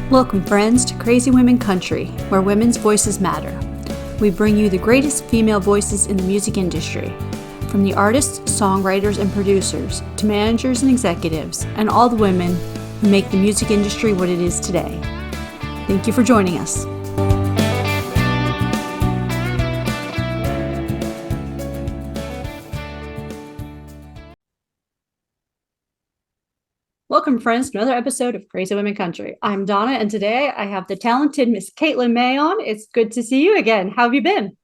Welcome, friends, to Crazy Women Country, where women's voices matter. We bring you the greatest female voices in the music industry, from the artists, songwriters, and producers, to managers and executives, and all the women who make the music industry what it is today. Thank you for joining us. Welcome, friends, to another episode of Crazy Women Country. I'm Donna, and today I have the talented Miss Caitlin Mae on. It's good to see you again. How have you been?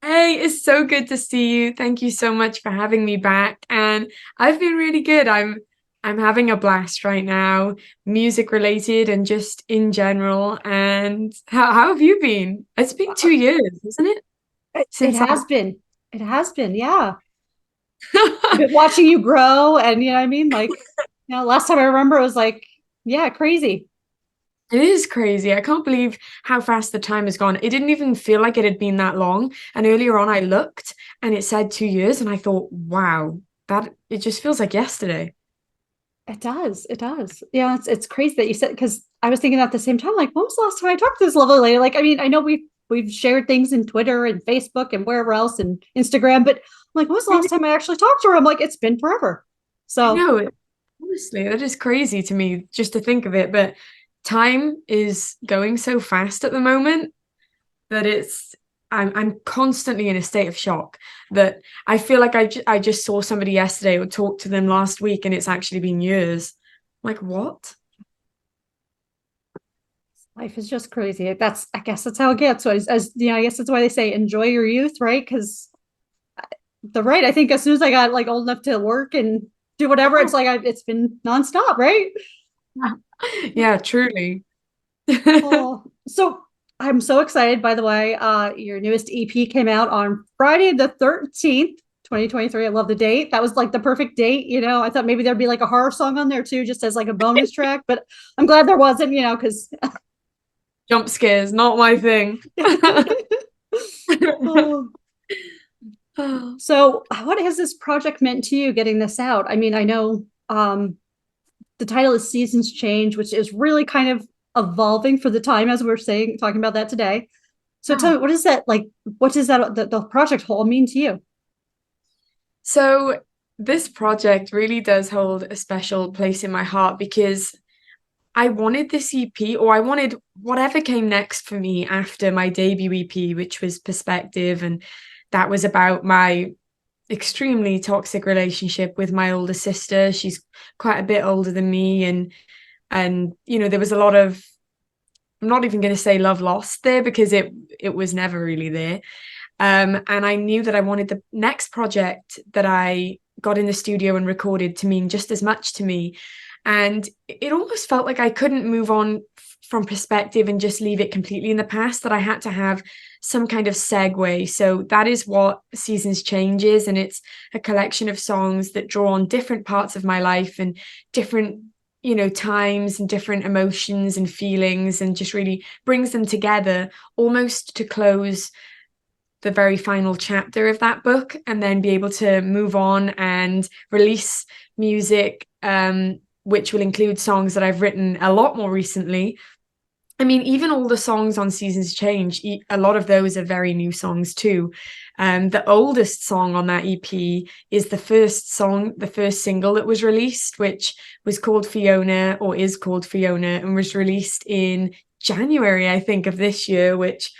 Hey, it's so good to see you. Thank you so much for having me back. And I've been really good. I'm having a blast right now, music related and just in general. And how have you been? It's been 2 years, isn't it? It Since has been. It has been, yeah. I've been watching you grow, and you know what I mean? Last time I remember it was like, yeah, crazy. It is crazy. I can't believe how fast the time has gone. It didn't even feel like it had been that long. And earlier on I looked and it said 2 years and I thought, wow, that it just feels like yesterday. It does. It does. Yeah, it's crazy that you said, because I was thinking at the same time, like, when was the last time I talked to this lovely lady? Like, I mean, I know we've shared things in Twitter and Facebook and wherever else and Instagram, but I'm like, when was the last time I actually talked to her? I'm like, it's been forever. I So know, honestly, that is crazy to me just to think of it. But time is going so fast at the moment that I'm constantly in a state of shock that I feel like I just saw somebody yesterday or talked to them last week and it's actually been years. Like, what? life is just crazy. I guess that's how it gets. So as you know, I guess that's why they say enjoy your youth, right? Because I think as soon as I got like old enough to work and do whatever, it's like it's been nonstop, right? Yeah, truly. Oh, so I'm so excited, by the way. Your newest EP came out on Friday the 13th, 2023. I love the date. That was like the perfect date, you know. I thought maybe there'd be like a horror song on there too, just as like a bonus track, but I'm glad there wasn't, you know, because Jump scares, not my thing. oh. So what has this project meant to you getting this out? I mean, I know the title is Seasons Change, which is really kind of evolving for the time as we're talking about that today. So tell me, what is that like? What does the project whole mean to you? So this project really does hold a special place in my heart because I wanted this EP, or I wanted whatever came next for me after my debut EP, which was Perspective. And that was about my extremely toxic relationship with my older sister. She's quite a bit older than me. And there was a lot of, I'm not even going to say love lost there because it was never really there. And I knew that I wanted the next project that I got in the studio and recorded to mean just as much to me. And it almost felt like I couldn't move on from Perspective and just leave it completely in the past, that I had to have some kind of segue. So that is what Seasons Change is. And it's a collection of songs that draw on different parts of my life and different times and different emotions and feelings, and just really brings them together almost to close the very final chapter of that book, and then be able to move on and release music, which will include songs that I've written a lot more recently. I mean, even all the songs on Seasons Change, a lot of those are very new songs too. The oldest song on that EP is the first single that was released, which was called Fiona, or is called Fiona, and was released in January, I think, of this year, which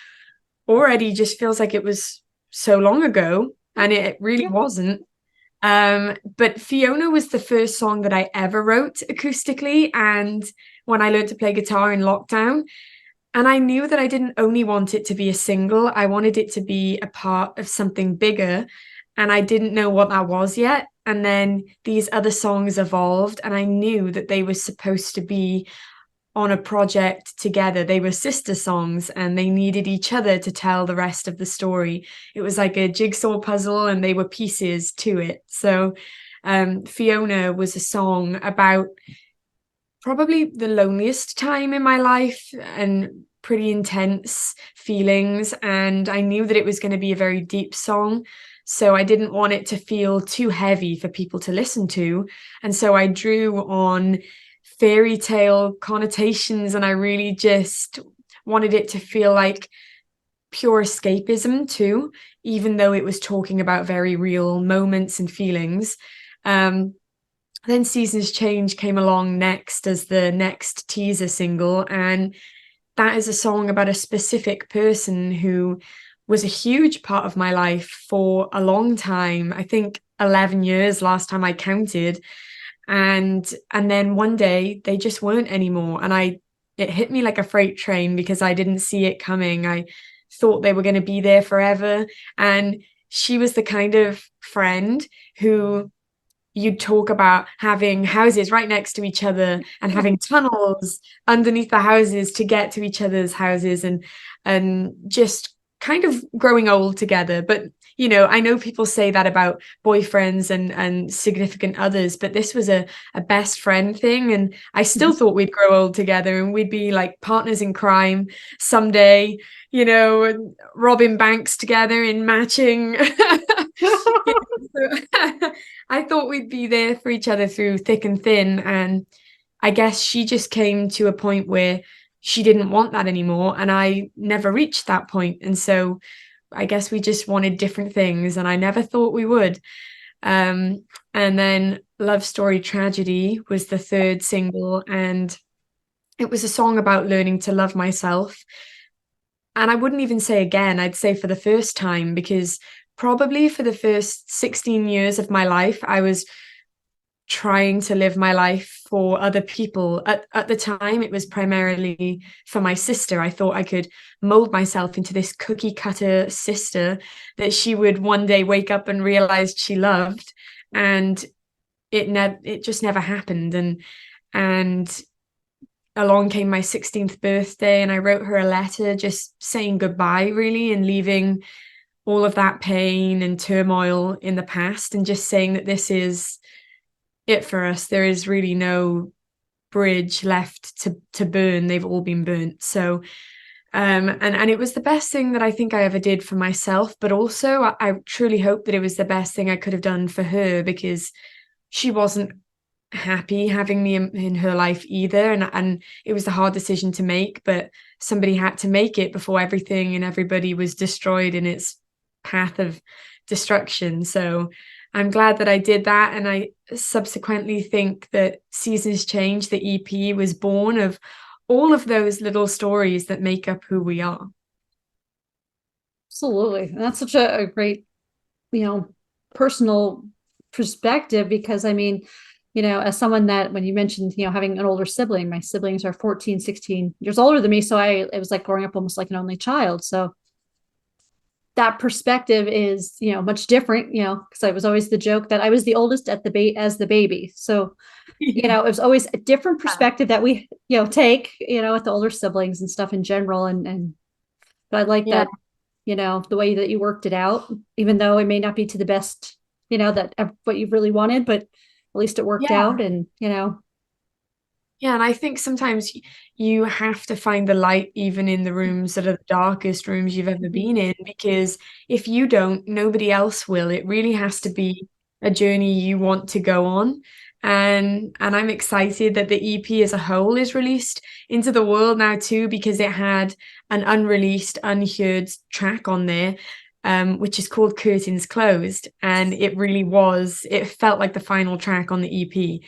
already just feels like it was so long ago, and it really Yeah. wasn't. But Fiona was the first song that I ever wrote acoustically, and when I learned to play guitar in lockdown. And I knew that I didn't only want it to be a single, I wanted it to be a part of something bigger, and I didn't know what that was yet. And then these other songs evolved, and I knew that they were supposed to be on a project together. They were sister songs and they needed each other to tell the rest of the story. It was like a jigsaw puzzle and they were pieces to it. So Fiona was a song about probably the loneliest time in my life and pretty intense feelings. And I knew that it was going to be a very deep song. So I didn't want it to feel too heavy for people to listen to. And so I drew on fairy tale connotations, and I really just wanted it to feel like pure escapism too, even though it was talking about very real moments and feelings. Um, then Seasons Change came along next as the next teaser single, and that is a song about a specific person who was a huge part of my life for a long time. I think 11 years last time I counted. And then one day they just weren't anymore. And it hit me like a freight train because I didn't see it coming. I thought they were going to be there forever. And she was the kind of friend who you'd talk about having houses right next to each other and having tunnels underneath the houses to get to each other's houses, and just kind of growing old together. But I know people say that about boyfriends and significant others, but this was a best friend thing, and I still thought we'd grow old together and we'd be like partners in crime someday, robbing banks together in matching. I thought we'd be there for each other through thick and thin. And I guess she just came to a point where she didn't want that anymore. And I never reached that point. And so I guess we just wanted different things. And I never thought we would. And then Love Story Tragedy was the third single. And it was a song about learning to love myself. And I wouldn't even say again, I'd say for the first time, because probably for the first 16 years of my life, I was trying to live my life for other people. At the time, it was primarily for my sister. I thought I could mold myself into this cookie cutter sister that she would one day wake up and realize she loved. And it just never happened. And along came my 16th birthday, and I wrote her a letter just saying goodbye, really, and leaving all of that pain and turmoil in the past, and just saying that this is it for us. There is really no bridge left to burn. They've all been burnt. So and it was the best thing that I think I ever did for myself, but also I truly hope that it was the best thing I could have done for her, because she wasn't happy having me in her life either, and it was a hard decision to make, but somebody had to make it before everything and everybody was destroyed in its path of destruction. So I'm glad that I did that, and I subsequently think that Seasons Change, the EP, was born of all of those little stories that make up who we are. Absolutely. And that's such a great, personal perspective, because I mean, as someone that, when you mentioned, having an older sibling, my siblings are 14, 16 years older than me. So it was like growing up almost like an only child. So that perspective is, much different, because I was always the joke that I was the oldest at as the baby. So, it was always a different perspective that we, take, with the older siblings and stuff in general. But I like Yeah. that, the way that you worked it out, even though it may not be to the best, that what you really wanted, but at least it worked Yeah. out. And, Yeah, and I think sometimes you have to find the light even in the rooms that are the darkest rooms you've ever been in, because if you don't, nobody else will. It really has to be a journey you want to go on. And I'm excited that the EP as a whole is released into the world now too, because it had an unreleased, unheard track on there, which is called Curtains Closed. And it felt like the final track on the EP.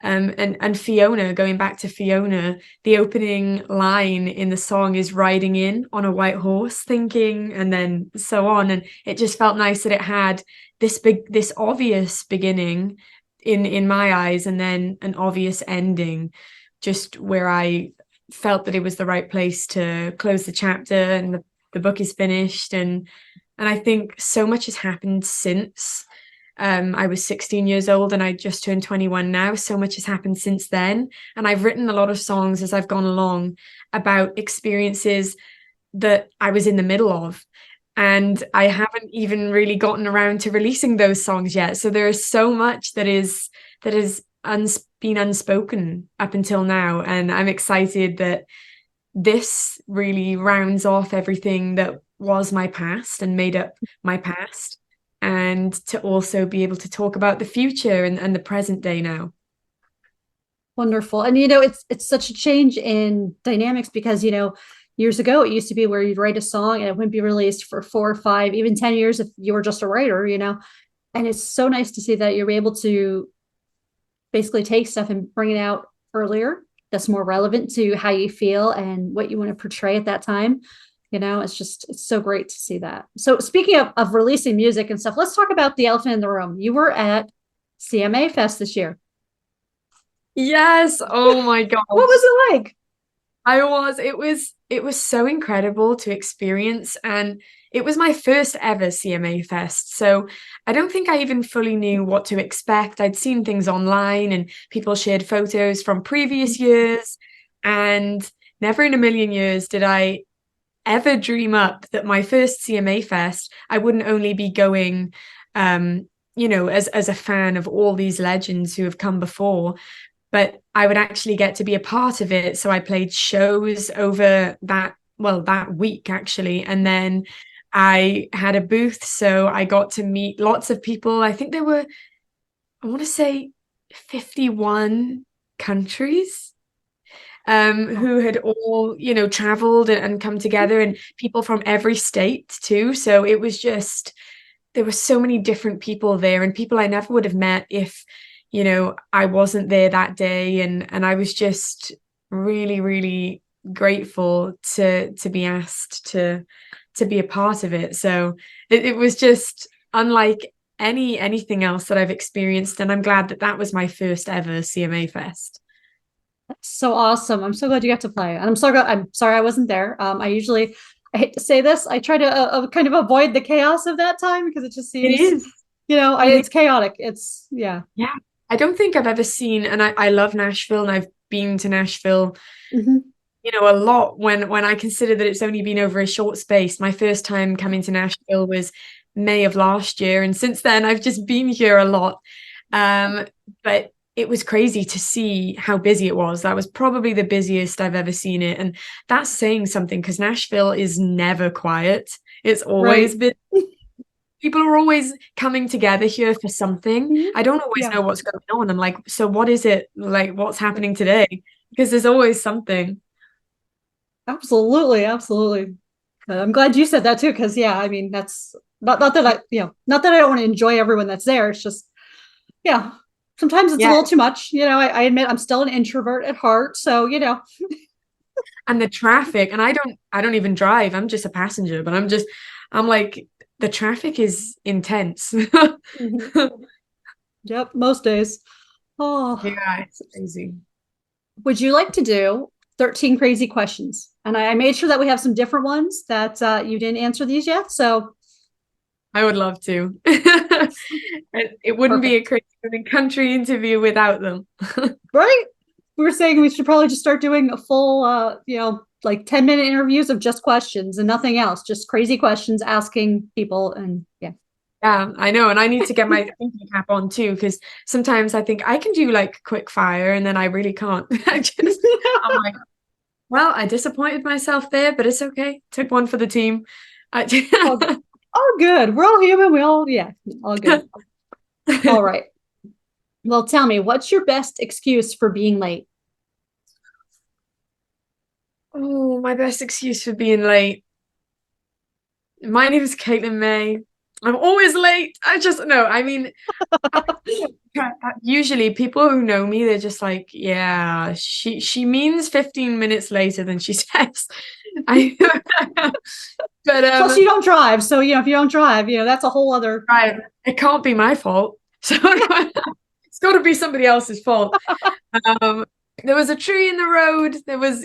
And Fiona, going back to Fiona, the opening line in the song is riding in on a white horse, thinking, and then so on. And it just felt nice that it had this obvious beginning in my eyes, and then an obvious ending, just where I felt that it was the right place to close the chapter, and the book is finished. And I think so much has happened since. I was 16 years old and I just turned 21 now. So much has happened since then. And I've written a lot of songs as I've gone along about experiences that I was in the middle of. And I haven't even really gotten around to releasing those songs yet. So there is so much that is been unspoken up until now. And I'm excited that this really rounds off everything that was my past and made up my past, and to also be able to talk about the future and the present day now. Wonderful. And it's such a change in dynamics because, years ago it used to be where you'd write a song and it wouldn't be released for 4 or 5, even 10 years if you were just a writer. And it's so nice to see that you're able to basically take stuff and bring it out earlier. That's more relevant to how you feel and what you want to portray at that time. It's so great to see that. So speaking of releasing music and stuff, let's talk about the elephant in the room. You were at CMA Fest this year. Yes. Oh my What gosh. was it like? It was so incredible to experience, and it was my first ever CMA Fest. So I don't think I even fully knew what to expect. I'd seen things online and people shared photos from previous years, and never in a million years did I ever dream up that my first CMA Fest, I wouldn't only be going as a fan of all these legends who have come before, but I would actually get to be a part of it. So I played shows over that week actually. And then I had a booth. So I got to meet lots of people. I think there were, I want to say 51 countries who had all, traveled and come together, and people from every state too. So it was just, there were so many different people there, and people I never would have met if I wasn't there that day, and I was just really, really grateful to be asked to be a part of it. So it was just unlike anything else that I've experienced, and I'm glad that that was my first ever CMA Fest. That's so awesome. I'm so glad you got to play. And I'm sorry I wasn't there. I hate to say this, I try to kind of avoid the chaos of that time because it just It seems, is. It it's chaotic. It's yeah. Yeah. I don't think I've ever seen, and I love Nashville, and I've been to Nashville, Mhm. a lot when I consider that it's only been over a short space. My first time coming to Nashville was May of last year, and since then I've just been here a lot. Um, but it was crazy to see how busy it was. That was probably the busiest I've ever seen it, and that's saying something because Nashville is never quiet. It's always Right. been people are always coming together here for something. Mhm. I don't always Yeah. know what's going on. I'm like, so what is it? Like, what's happening today? Because there's always something. Absolutely, absolutely. I'm glad you said that too, because yeah, I mean that's not that not that I don't want to enjoy everyone that's there. It's just yeah, sometimes it's a Yeah. little too much. I admit I'm still an introvert at heart, so And the traffic, and I don't even drive. I'm just a passenger, but I'm like, the traffic is intense. Mhm. Yep, most days. Oh, Yeah, it's crazy. would you like to do 13 crazy questions? And I made sure that we have some different ones that you didn't answer these yet. So I would love to. It wouldn't be a perfect. crazy country interview without them. Right? We were saying we should probably just start doing a full, like 10-minute interviews of just questions and nothing else, just crazy questions asking people. And yeah. Yeah, I know. And I need to get my thinking cap on too, because sometimes I think I can do like quick fire and then I really can't. I'm like, well, I disappointed myself there, but it's okay. Took one for the team. all, all good. We're all human. Yeah, all good. All right. Well, tell me, what's your best excuse for being late? Oh, my best excuse for being late. My name is Caitlin Mae. I'm always late. I just no, I mean, usually people who know me, they're just like, yeah, she means 15 minutes later than she says. I but Plus, you don't drive. So, if you don't drive, that's a whole other. right, it can't be my fault. So it's got to be somebody else's fault. Um, there was a tree in the road. There was,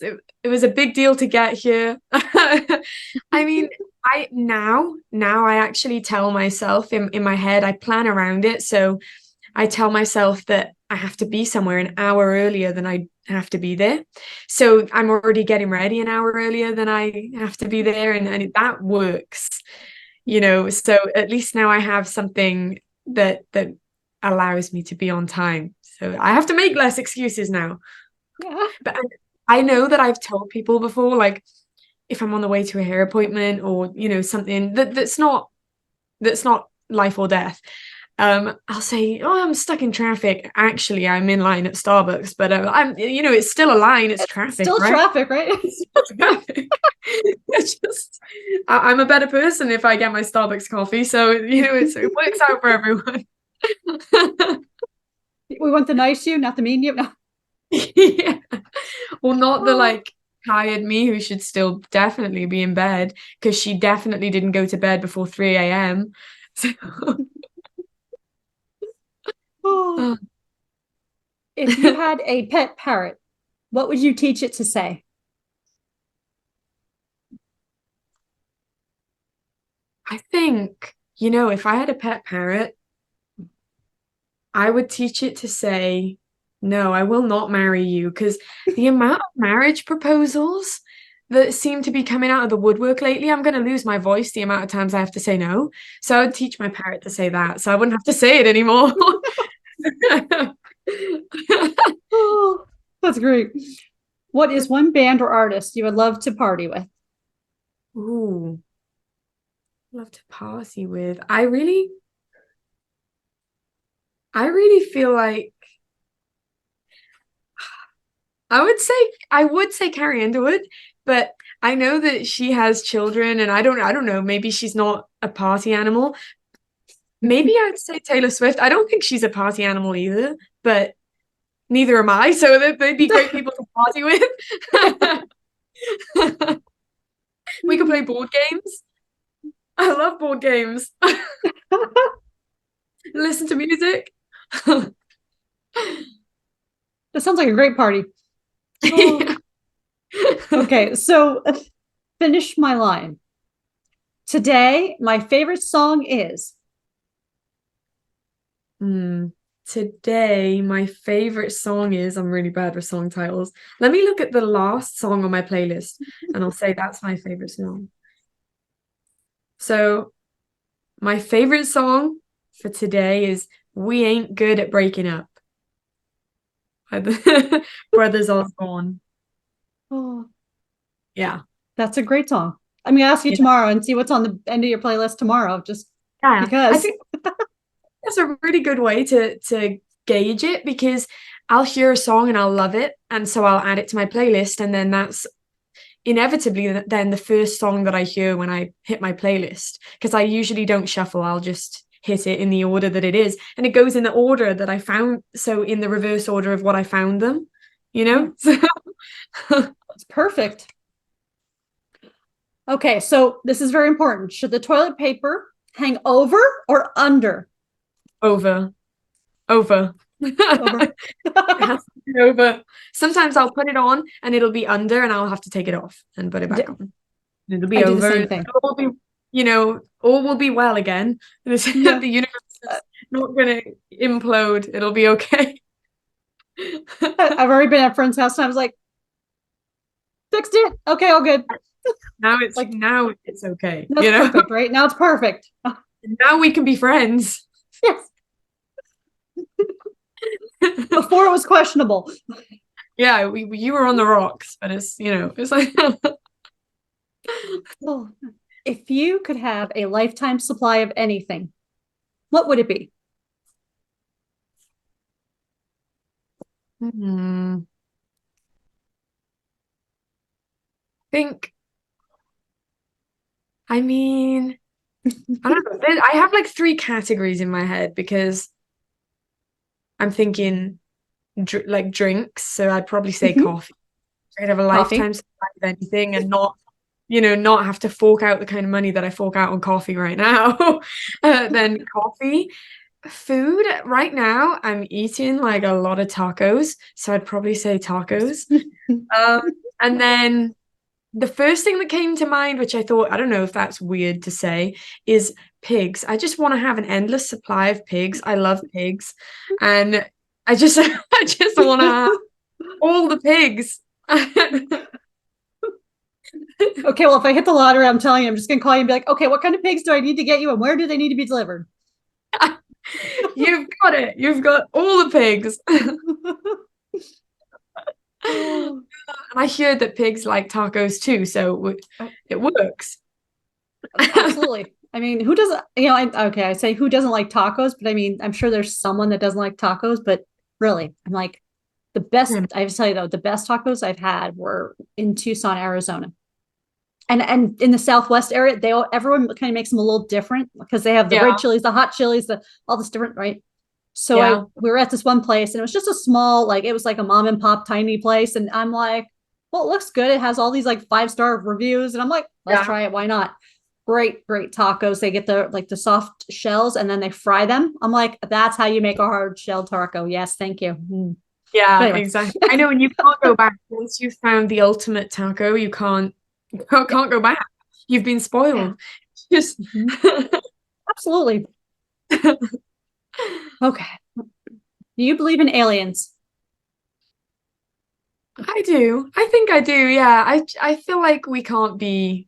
it was a big deal to get here. I mean, now I actually tell myself in my head, I plan around it. So I tell myself that I have to be somewhere an hour earlier than I have to be there. So I'm already getting ready an hour earlier than I have to be there, and that works, so at least now I have something that allows me to be on time. So I have to make less excuses now. Yeah. But I know that I've told people before, like if I'm on the way to a hair appointment or something that's not life or death, I'll say, "Oh, I'm stuck in traffic." Actually, I'm in line at Starbucks, but I'm, it's still a line. It's It's traffic, still right? traffic, right? It's still traffic. It's just, I'm a better person if I get my Starbucks coffee. So, it works out for everyone. We want the nice you, not the mean you. No. Yeah. Well, not the Oh, like tired me who should still definitely be in bed because she definitely didn't go to bed before 3 a.m. So, oh. oh, If you had a pet parrot, what would you teach it to say? I think, if I had a pet parrot, I would teach it to say, no, I will not marry you. Because the amount of marriage proposals that seem to be coming out of the woodwork lately, I'm going to lose my voice the amount of times I have to say no. So I would teach my parrot to say that so I wouldn't have to say it anymore. Oh, that's great. What is one band or artist you would love to party with? Ooh, love to party with. I really feel like I would say Carrie Underwood, but I know that she has children and I don't know, maybe she's not a party animal. Maybe I'd say Taylor Swift. I don't think she's a party animal either, but neither am I, so they'd be great people to party with. We could play board games. I love board games. Listen to music. That sounds like a great party. Oh, Yeah. okay, so finish my line. Today, my favorite song is. Hmm. Today, my favorite song is, I'm really bad with song titles. Let me look at the last song on my playlist and I'll say that's my favorite song. So, my favorite song for today is We Ain't Good at Breaking Up by the Brothers Osborne. Oh, Yeah. that's a great song. I'm gonna ask you Yeah. tomorrow and see what's on the end of your playlist tomorrow, just Yeah. I because. think that's a really good way to gauge it because I'll hear a song and I'll love it. And so I'll add it to my playlist. And then that's inevitably then the first song that I hear when I hit my playlist. Because I usually don't shuffle, I'll just hit it in the order that it is. And it goes in the order that I found. So in the reverse order of what I found them, you Yeah, know? So it's perfect. Okay, so this is very important. Should the toilet paper hang over or under? over, over. Over. It has to be over. Sometimes I'll put it on and it'll be under and I'll have to take it off and put it back on. It'll be I do the over. same It'll thing. all be, all will be well again. Yeah. The universe is not gonna implode. It'll be okay. I've already been at a friend's house and I was like, fixed it. Okay, all good. Now it's Like, now it's okay. that's perfect, right? Now it's perfect. Now we can be friends. Yes. Before it was questionable. Yeah, you were on the rocks, but it's like Oh, if you could have a lifetime supply of anything, what would it be? hmm, think I mean, I don't know. I have like three categories in my head because I'm thinking like drinks, so I'd probably say Mhm. coffee. I'd have a Coffee. lifetime supply of anything and not have to fork out the kind of money that I fork out on coffee right now. Then coffee. Food, right now, I'm eating like a lot of tacos, so I'd probably say tacos. Um, and then the first thing that came to mind, which I thought, I don't know if that's weird to say, is pigs. I just want to have an endless supply of pigs. I love pigs. And I just I just want to have all the pigs. Okay, well, if I hit the lottery, I'm telling you, I'm just gonna call you and be like, okay, what kind of pigs do I need to get you and where do they need to be delivered? You've got it. You've got all the pigs. Oh, And I hear that pigs like tacos too, so it works. absolutely. I mean, who doesn't, okay, I say who doesn't like tacos, but I mean, I'm sure there's someone that doesn't like tacos, but really, I'm like, the best, I have to tell you though, the best tacos I've had were in Tucson, Arizona. And in the Southwest area, everyone kind of makes them a little different because they have the red Yeah. chilies, the hot chilies, the all this different, right? So Yeah. we were at this one place and it was just a small, like it was like a mom and pop tiny place. And I'm like, well, it looks good. It has all these like 5-star reviews. And I'm like, let's Yeah. try it. Why not? Great tacos. They get the soft shells and then they fry them. I'm like, that's how you make a hard shell taco. Yes, thank you. But Yeah, anyway. exactly. I know, and you can't go back once you've found the ultimate taco. Yeah. You can't go back. You've been Yeah. spoiled. Just Mhm. Absolutely. Okay. Do you believe in aliens? I do. I think I do. Yeah. I feel like we can't be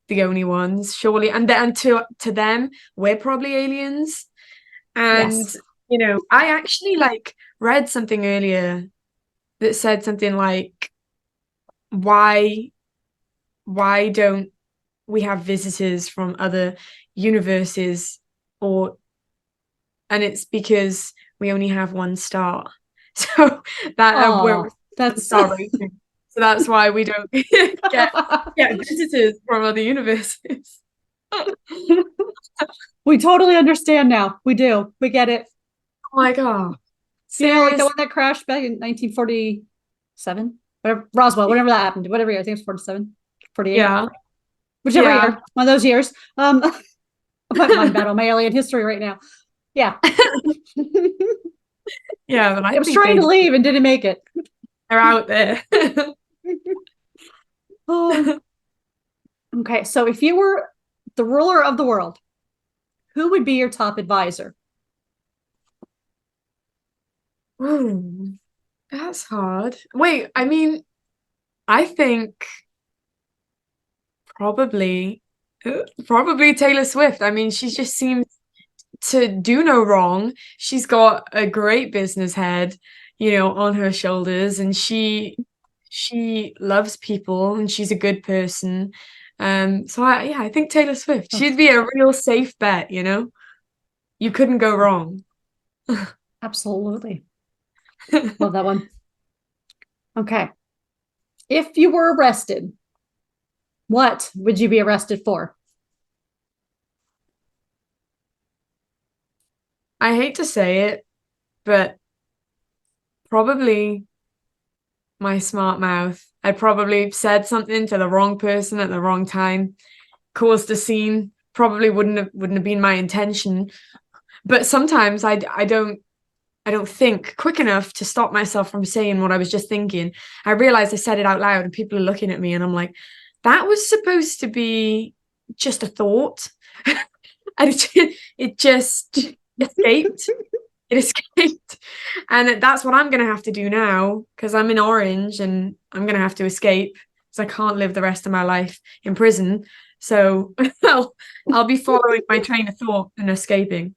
the only ones, surely. And then to them, we're probably aliens. And Yes. I actually like read something earlier that said something like, why why don't we have visitors from other universes, or and it's because we only have one star. So that we're Oh, one that's star rating. So that's why we don't get visitors from other universes. Oh we totally understand now. We do. We get it. my God. Like the Serious? one that crashed back in 1947, whatever, Roswell, whenever that happened, whatever year, I think it's 47, 48, Yeah. whichever Yeah. year, one of those years. I'm bad on my alien history right now. Yeah. Yeah, but I I was think trying to leave and didn't make it. they're out there. Oh, okay. So if you were the ruler of the world, who would be your top advisor? Ooh, that's hard. Wait, I mean, I think probably probably Taylor Swift. I mean, she just seems to do no wrong. She's got a great business head, on her shoulders, and she loves people and she's a good person. So I think Taylor Swift. Oh, She'd be a real safe bet. You couldn't go wrong. absolutely. Love that one. Okay. If you were arrested, what would you be arrested for? I hate to say it, but probably my smart mouth. I probably said something to the wrong person at the wrong time, caused a scene. Probably wouldn't have been my intention. But sometimes I don't think quick enough to stop myself from saying what I was just thinking. I realized I said it out loud and people are looking at me and I'm like, that was supposed to be just a thought. And it just escaped. It escaped. And that's what I'm going to have to do now because I'm in Orange and I'm going to have to escape because I can't live the rest of my life in prison. So I'll be following my train of thought and escaping.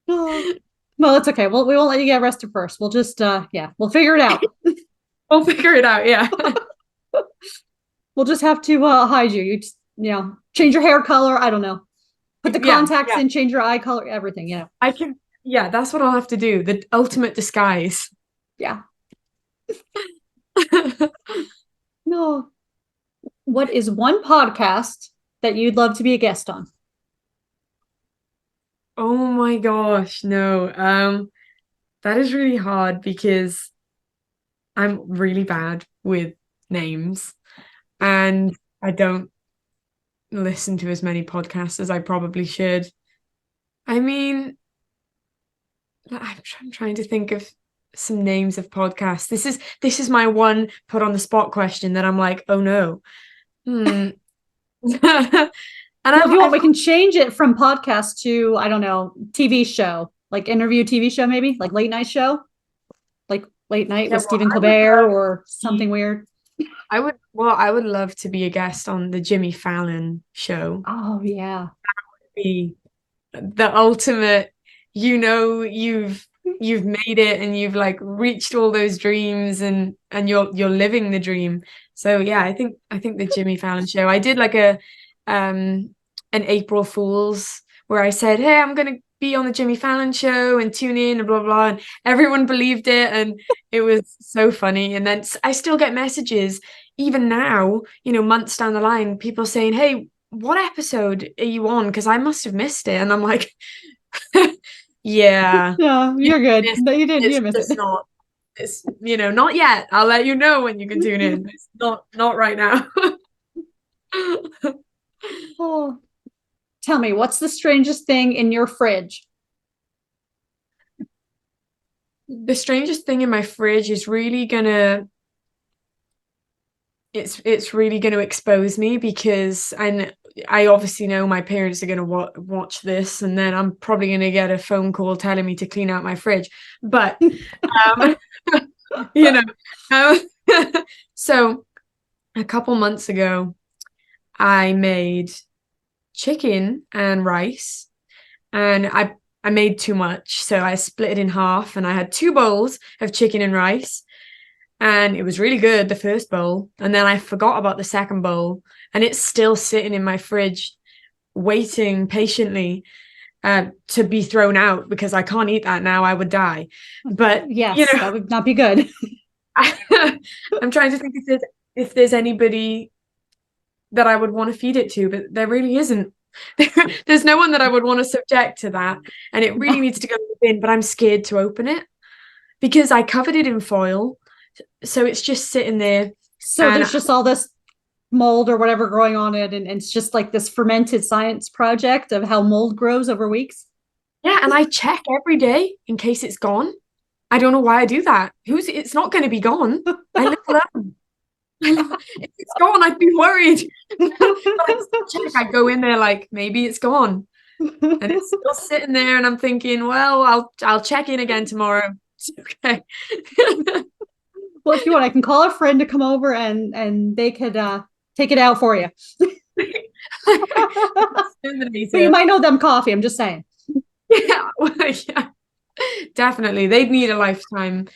Oh, well, it's okay. We won't let you get arrested first. We'll just, yeah, we'll figure it out. We'll figure it out. Yeah. We'll just have to hide you. Change your hair color. I don't know. Put the Yeah. contacts Yeah. in, change your eye color, everything. I can. Yeah. That's what I'll have to do. The ultimate disguise. Yeah. No. What is one podcast that you'd love to be a guest on? Oh my gosh. No. That is really hard because I'm really bad with names and I don't listen to as many podcasts as I probably should. I mean, I'm trying to think of some names of podcasts. This is my one put on the spot question that I'm like, oh no. Hmm. And Well, if you want, I've we can change it from podcast to, I don't know, TV show, like interview TV show, maybe like late night show, like late night yeah, with well, Stephen Colbert or something weird. I would love to be a guest on the Jimmy Fallon show. Oh, yeah. Be the ultimate, you've you've made it and you've like reached all those dreams and you're living the dream. So yeah, I think the Jimmy Fallon show. I did like a an April Fool's where I said, "Hey, I'm gonna be on the Jimmy Fallon show and tune in and blah blah," blah. And everyone believed it, and it was so funny. And then I still get messages even now, months down the line, people saying, "Hey, what episode are you on? Because I must have missed it." And I'm like, yeah, No, you you're good. missed No, you it. didn't. You It's didn't miss just it. not. It's not yet. I'll let you know when you can tune in. It's not right now. Oh, tell me, what's the strangest thing in your fridge? The strangest thing in my fridge is really gonna it's really gonna expose me because I obviously know my parents are gonna watch this, and then I'm probably gonna get a phone call telling me to clean out my fridge. But um, you know, um, so a couple months ago, I made chicken and rice, and I made too much, so I split it in half, and I had two bowls of chicken and rice, and it was really good, the first bowl, and then I forgot about the second bowl, and it's still sitting in my fridge, waiting patiently to be thrown out because I can't eat that now. I would die. But Yes, that would not be good. I'm trying to think if there's anybody that I would want to feed it to, but there really isn't. There's no one that I would want to subject to that, and it really needs to go in the bin, but I'm scared to open it because I covered it in foil, so it's just sitting there. So And there's just all this mold or whatever growing on it, and it's just like this fermented science project of how mold grows over weeks. yeah, and I check every day in case it's gone. I don't know why I do that. It's not going to be gone. I live alone. If it's gone, I'd be worried. But I still check. I go in there like maybe it's gone, and it's still sitting there, and I'm thinking, well, I'll check in again tomorrow. It's okay. Well, if you want, I can call a friend to come over and they could take it out for you. But you might know them coffee. I'm just saying. Yeah, well, yeah, definitely. They'd need a lifetime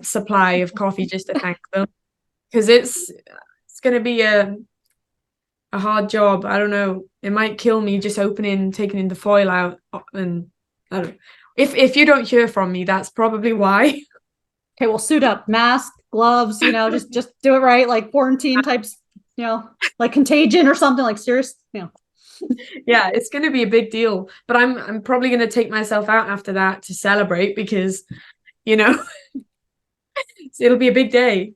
supply of coffee just to thank them because it's going to be a hard job. I don't know. It might kill me just taking the foil out, and I don't. If you don't hear from me, that's probably why. Okay, well, suit up, mask, gloves. Just do it right, like quarantine types. Like contagion or something like serious. Yeah, it's going to be a big deal. But I'm probably going to take myself out after that to celebrate because you know it'll be a big day.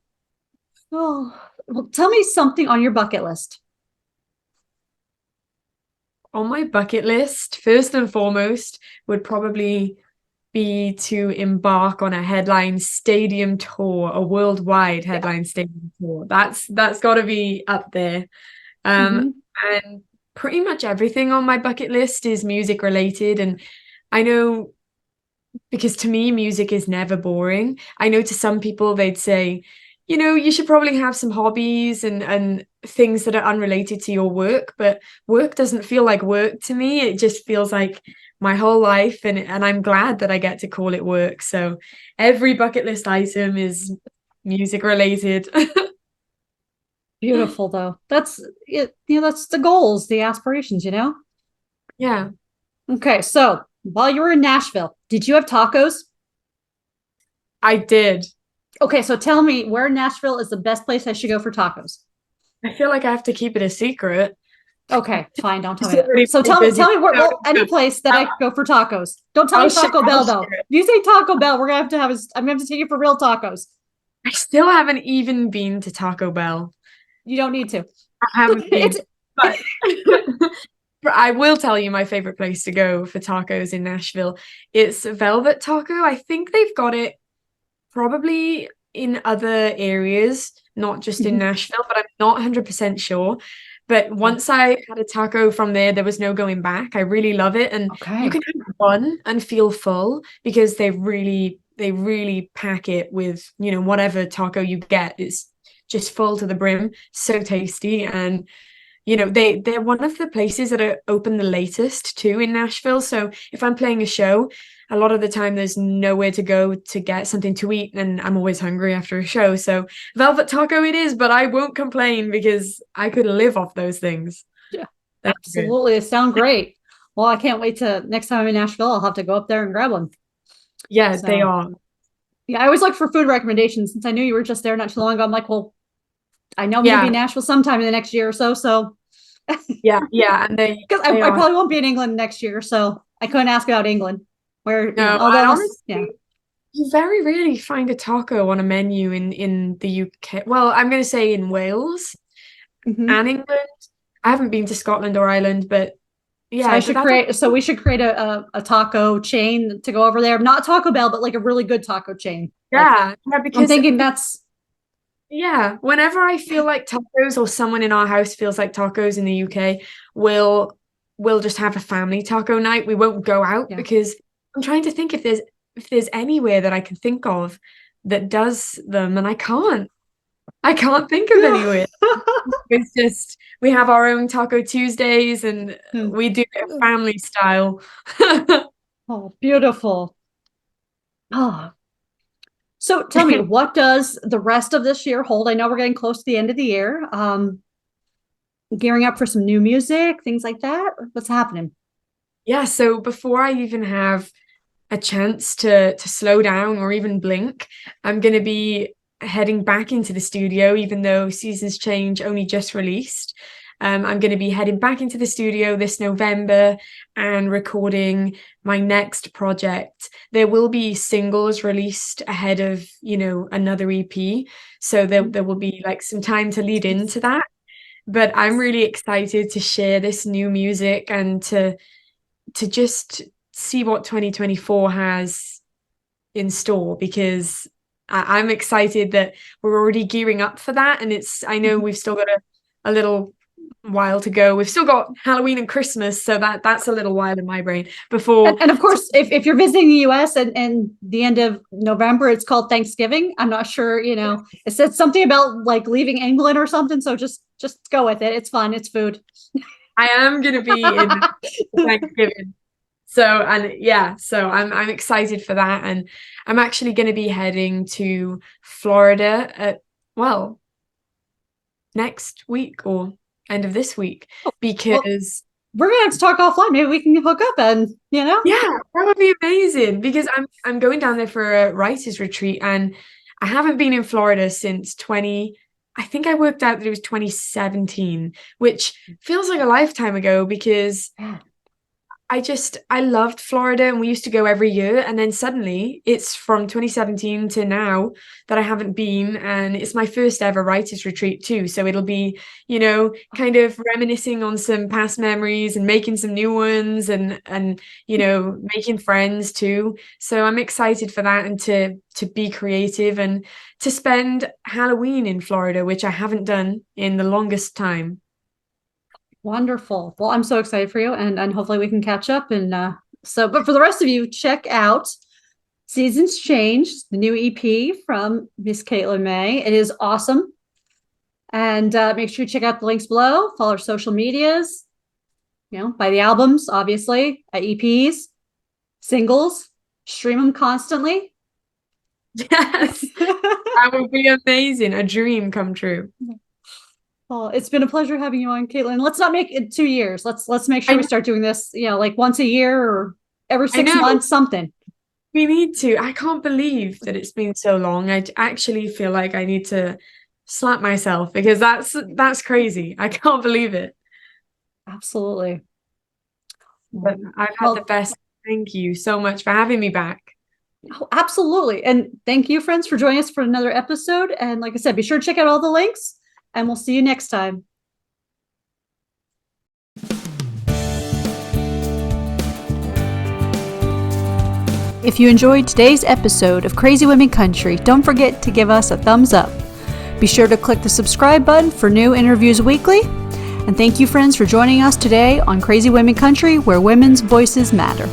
Oh, well, tell me something on your bucket list. On my bucket list, first and foremost, would probably be to embark on a headline stadium tour, a worldwide Yeah. headline stadium tour. That's got to be up there. Um, Mm-hmm. and pretty much everything on my bucket list is music related. And I know because to me, music is never boring. I know to some people they'd say, you should probably have some hobbies and things that are unrelated to your work, but work doesn't feel like work to me. It just feels like my whole life, and I'm glad that I get to call it work. So every bucket list item is music related. Beautiful, though. That's it. That's the goals, the aspirations. Yeah, Okay, so while you were in Nashville, did you have tacos? I did. Okay, so tell me where in Nashville is the best place I should go for tacos. I feel like I have to keep it a secret. Okay, fine. Don't tell It's me that. already So pretty tell me, busy. tell me where. No, Well, any no. place that I I'll, could go for tacos. Don't tell I'll me share. Taco I'll Bell though. share it. If you say Taco Bell, we're gonna have to have. I'm gonna have to take you for real tacos. I still haven't even been to Taco Bell. You don't need to. I haven't been, It's but but I will tell you my favorite place to go for tacos in Nashville. It's Velvet Taco. I think they've got it probably in other areas, not just in Nashville, but I'm not 100% sure. But once I had a taco from there, there was no going back. I really love it. And you okay. can have one and feel full because they really pack it with, whatever taco you get. It's just full to the brim. So tasty. And they're one of the places that are open the latest too in Nashville. So if I'm playing a show, a lot of the time there's nowhere to go to get something to eat, and I'm always hungry after a show. So Velvet Taco it is, but I won't complain because I could live off those things. Yeah, That's absolutely. It sounds great. Well, I can't wait to next time I'm in Nashville, I'll have to go up there and grab one. Yeah, they are. Yeah, I always look for food recommendations since I knew you were just there not too long ago. I'm like, well, I know I'm gonna be in Nashville sometime in the next year or so. So yeah, and because I probably won't be in England next year, so I couldn't ask about England. Where you very rarely find a taco on a menu in the UK. Well, I'm going to say in Wales and England. I haven't been to Scotland or Ireland, but yeah. So we should create a taco chain to go over there. Not Taco Bell, but like a really good taco chain. Yeah, because I'm thinking that's. Yeah, whenever I feel like tacos or someone in our house feels like tacos in the UK, we'll just have a family taco night. We won't go out because I'm trying to think if there's anywhere that I can think of that does them, and I can't think of anywhere. It's just we have our own Taco Tuesdays and we do it family style. Oh, beautiful. Oh. So tell me, what does the rest of this year hold? I know we're getting close to the end of the year. Gearing up for some new music, things like that. What's happening? Yeah, so before I even have a chance to slow down or even blink, I'm going to be heading back into the studio, even though Seasons Change only just released. I'm going to be heading back into the studio this November and recording my next project. There will be singles released ahead of, another EP. So there will be like some time to lead into that. But I'm really excited to share this new music and to just see what 2024 has in store, because I'm excited that we're already gearing up for that. And I know we've still got a little while to go. We've still got Halloween and Christmas, so that's a little while in my brain before. And of course, if you're visiting the US and the end of November, it's called Thanksgiving. I'm not sure, it said something about like leaving England or something. So just go with it. It's fun. It's food. I am gonna be in Thanksgiving. So I'm excited for that, and I'm actually going to be heading to Florida next week or end of this week, because we're gonna have to talk offline. Maybe we can hook up and yeah, that would be amazing, because I'm going down there for a writer's retreat, and I haven't been in Florida since I think I worked out that it was 2017, which feels like a lifetime ago, because I loved Florida and we used to go every year, and then suddenly it's from 2017 to now that I haven't been, and it's my first ever writer's retreat too, so it'll be kind of reminiscing on some past memories and making some new ones, and making friends too. So I'm excited for that, and to be creative and to spend Halloween in Florida, which I haven't done in the longest time. Wonderful. Well, I'm so excited for you, and hopefully we can catch up. And but for the rest of you, check out Seasons Change, the new EP from Miss Caitlin Mae. It is awesome. And make sure you check out the links below. Follow our social medias. Buy the albums, obviously, EPs, singles. Stream them constantly. Yes, that would be amazing. A dream come true. Oh, it's been a pleasure having you on, Caitlin. Let's not make it 2 years. Let's make sure we start doing this, like once a year or every 6 months, something. We need to. I can't believe that it's been so long. I actually feel like I need to slap myself, because that's crazy. I can't believe it. Absolutely. But I've had the best. Thank you so much for having me back. Oh, absolutely. And thank you, friends, for joining us for another episode. And like I said, be sure to check out all the links. And we'll see you next time. If you enjoyed today's episode of Crazy Women Country, don't forget to give us a thumbs up. Be sure to click the subscribe button for new interviews weekly. And thank you, friends, for joining us today on Crazy Women Country, where women's voices matter.